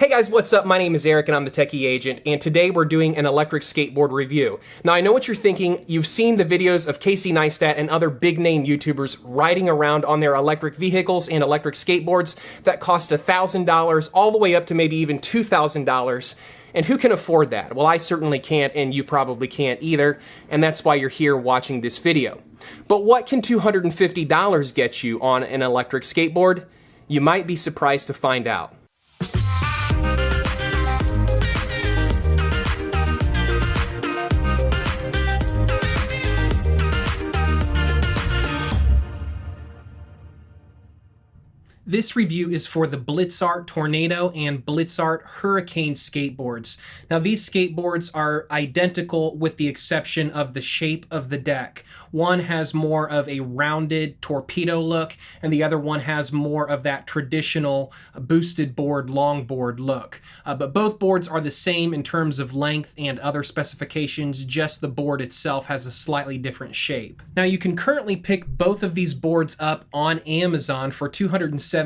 Hey guys, what's up? My name is Eric and I'm the Techy Agent, and today we're doing an electric skateboard review. Now I know what you're thinking. You've seen the videos of Casey Neistat and other big name YouTubers riding around on their electric vehicles and electric skateboards that cost $1,000 all the way up to maybe even $2,000. And who can afford that? Well, I certainly can't, and you probably can't either, and that's why you're here watching this video. But what can $250 get you on an electric skateboard? You might be surprised to find out. This review is for the Blitzart Tornado and Blitzart Huracane skateboards. Now these skateboards are identical with the exception of the shape of the deck. One has more of a rounded torpedo look and the other one has more of that traditional boosted board, longboard look. But both boards are the same in terms of length and other specifications, just the board itself has a slightly different shape. Now you can currently pick both of these boards up on Amazon for $279.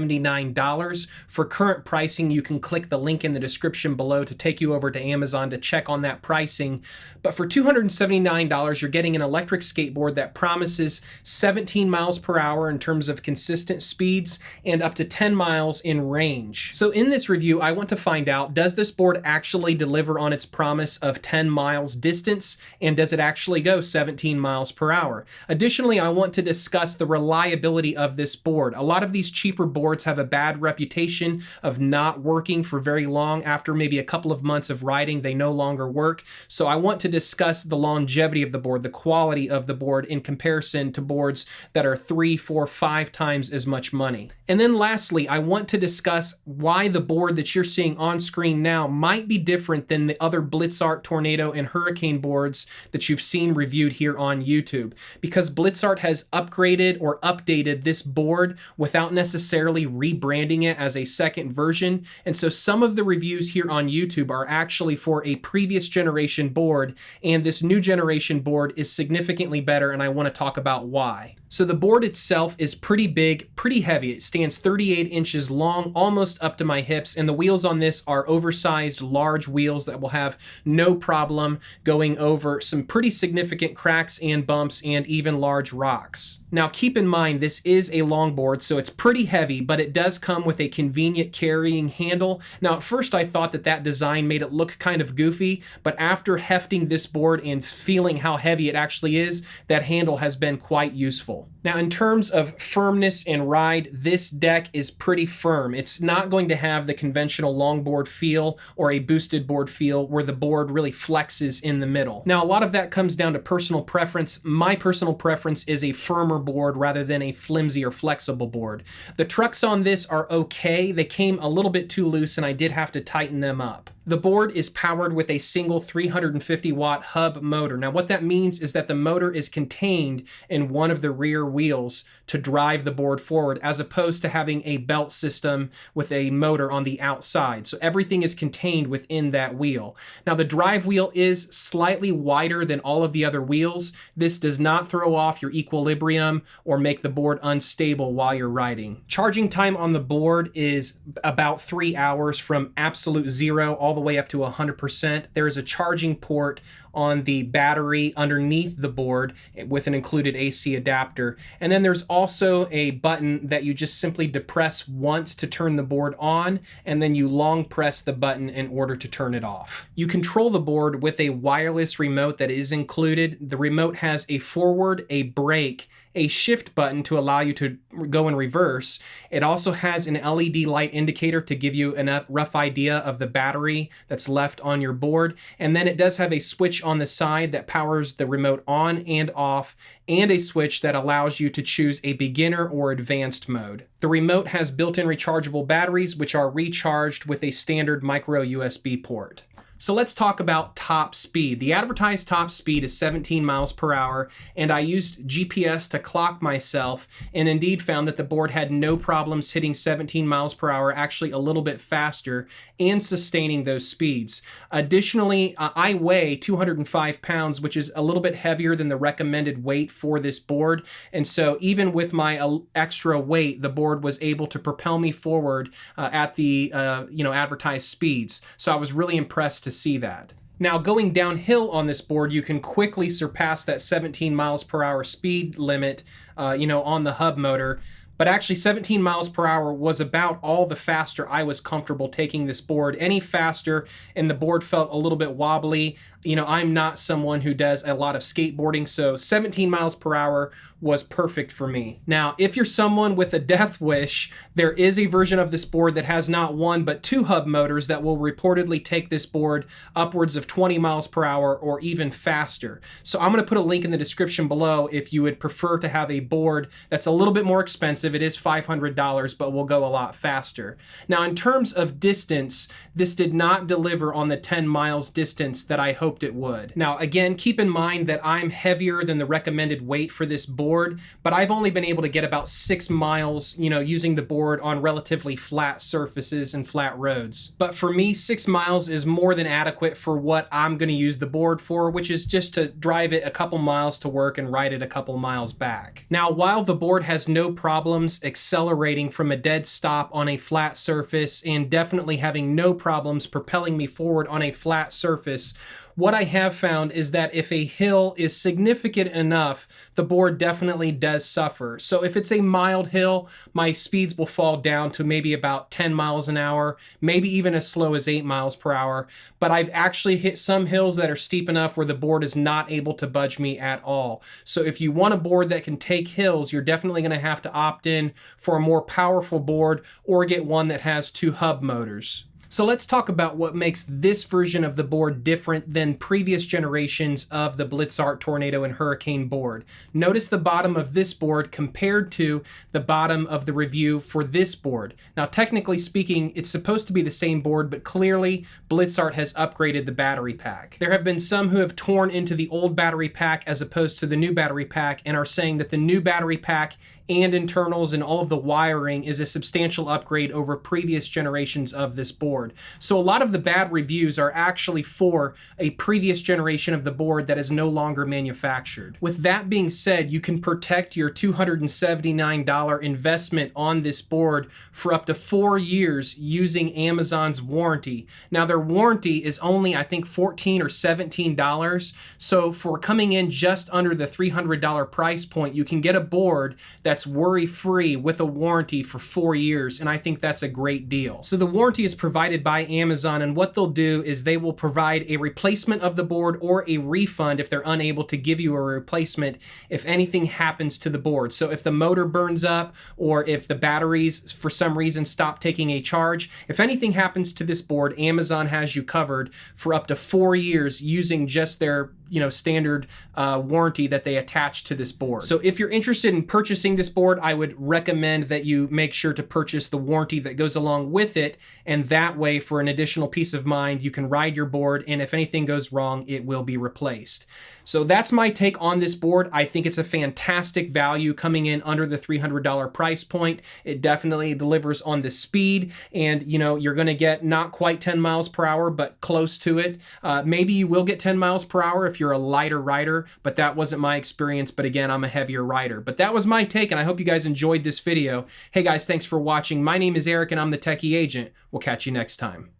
For current pricing, you can click the link in the description below to take you over to Amazon to check on that pricing. But for $279, you're getting an electric skateboard that promises 17 miles per hour in terms of consistent speeds and up to 10 miles in range. So in this review, I want to find out, does this board actually deliver on its promise of 10 miles distance, and does it actually go 17 miles per hour? Additionally, I want to discuss the reliability of this board. A lot of these cheaper boards have a bad reputation of not working for very long. After maybe a couple of months of riding, they no longer work. So I want to discuss the longevity of the board, the quality of the board in comparison to boards that are 3, 4, 5 times as much money. And then lastly, I want to discuss why the board that you're seeing on screen now might be different than the other Blitzart Tornado and Huracane boards that you've seen reviewed here on YouTube. Because Blitzart has upgraded or updated this board without necessarily rebranding it as a second version. And so some of the reviews here on YouTube are actually for a previous generation board, and this new generation board is significantly better, and I want to talk about why. So the board itself is pretty big, pretty heavy. It stands 38 inches long, almost up to my hips, and the wheels on this are oversized, large wheels that will have no problem going over some pretty significant cracks and bumps and even large rocks. Now keep in mind, this is a longboard, so it's pretty heavy, but it does come with a convenient carrying handle. Now at first I thought that design made it look kind of goofy, but after hefting this board and feeling how heavy it actually is, that handle has been quite useful. Now in terms of firmness and ride, this deck is pretty firm. It's not going to have the conventional longboard feel or a boosted board feel where the board really flexes in the middle. Now a lot of that comes down to personal preference. My personal preference is a firmer board rather than a flimsy or flexible board. The trucks on this are okay. They came a little bit too loose and I did have to tighten them up. The board is powered with a single 350 watt hub motor. Now what that means is that the motor is contained in one of the rear wheels to drive the board forward, as opposed to having a belt system with a motor on the outside. So everything is contained within that wheel. Now the drive wheel is slightly wider than all of the other wheels. This does not throw off your equilibrium or make the board unstable while you're riding. Charging time on the board is about 3 hours from absolute zero all the way up to 100%. There is a charging port on the battery underneath the board with an included AC adapter. And then there's also a button that you just simply depress once to turn the board on, and then you long press the button in order to turn it off. You control the board with a wireless remote that is included. The remote has a forward, a brake, a shift button to allow you to go in reverse. It also has an LED light indicator to give you a rough idea of the battery that's left on your board. And then it does have a switch on the side that powers the remote on and off, and a switch that allows you to choose a beginner or advanced mode. The remote has built-in rechargeable batteries, which are recharged with a standard micro USB port. So let's talk about top speed. The advertised top speed is 17 miles per hour, and I used GPS to clock myself and indeed found that the board had no problems hitting 17 miles per hour, actually a little bit faster, and sustaining those speeds. Additionally, I weigh 205 pounds, which is a little bit heavier than the recommended weight for this board, and so even with my extra weight, the board was able to propel me forward at the advertised speeds. So I was really impressed to see that. Now, going downhill on this board, you can quickly surpass that 17 miles per hour speed limit, on the hub motor. But actually 17 miles per hour was about all the faster I was comfortable taking this board. Any faster and the board felt a little bit wobbly. I'm not someone who does a lot of skateboarding, so 17 miles per hour was perfect for me. Now, if you're someone with a death wish, there is a version of this board that has not one but two hub motors that will reportedly take this board upwards of 20 miles per hour or even faster. So I'm going to put a link in the description below if you would prefer to have a board that's a little bit more expensive. It is $500, but will go a lot faster. Now, in terms of distance, this did not deliver on the 10 miles distance that I hoped it would. Now, again, keep in mind that I'm heavier than the recommended weight for this board, but I've only been able to get about 6 miles, using the board on relatively flat surfaces and flat roads. But for me, 6 miles is more than adequate for what I'm going to use the board for, which is just to drive it a couple miles to work and ride it a couple miles back. Now, while the board has no problems accelerating from a dead stop on a flat surface and definitely having no problems propelling me forward on a flat surface, what I have found is that if a hill is significant enough, the board definitely does suffer. So if it's a mild hill, my speeds will fall down to maybe about 10 miles an hour, maybe even as slow as 8 miles per hour. But I've actually hit some hills that are steep enough where the board is not able to budge me at all. So if you want a board that can take hills, you're definitely going to have to opt in for a more powerful board or get one that has two hub motors. So let's talk about what makes this version of the board different than previous generations of the Blitzart Tornado and Huracane board. Notice the bottom of this board compared to the bottom of the review for this board. Now, technically speaking, it's supposed to be the same board, but clearly Blitzart has upgraded the battery pack. There have been some who have torn into the old battery pack as opposed to the new battery pack and are saying that the new battery pack and internals and all of the wiring is a substantial upgrade over previous generations of this board. So a lot of the bad reviews are actually for a previous generation of the board that is no longer manufactured. With that being said, you can protect your $279 investment on this board for up to 4 years using Amazon's warranty. Now, their warranty is only, I think, $14 or $17. So for coming in just under the $300 price point, you can get a board that's worry-free with a warranty for 4 years, and I think that's a great deal. So the warranty is provided by Amazon, and what they'll do is they will provide a replacement of the board or a refund if they're unable to give you a replacement if anything happens to the board. So if the motor burns up or if the batteries for some reason stop taking a charge, if anything happens to this board, Amazon has you covered for up to 4 years using just their standard warranty that they attach to this board. So if you're interested in purchasing this board, I would recommend that you make sure to purchase the warranty that goes along with it, and that way, for an additional peace of mind, you can ride your board, and if anything goes wrong, it will be replaced. So that's my take on this board. I think it's a fantastic value coming in under the $300 price point. It definitely delivers on the speed, and you're going to get not quite 10 miles per hour, but close to it. Maybe you will get 10 miles per hour if you're a lighter rider, but that wasn't my experience. But again, I'm a heavier rider. But that was my take, and I hope you guys enjoyed this video. Hey guys, thanks for watching. My name is Eric, and I'm the Techy Agent. We'll catch you next time.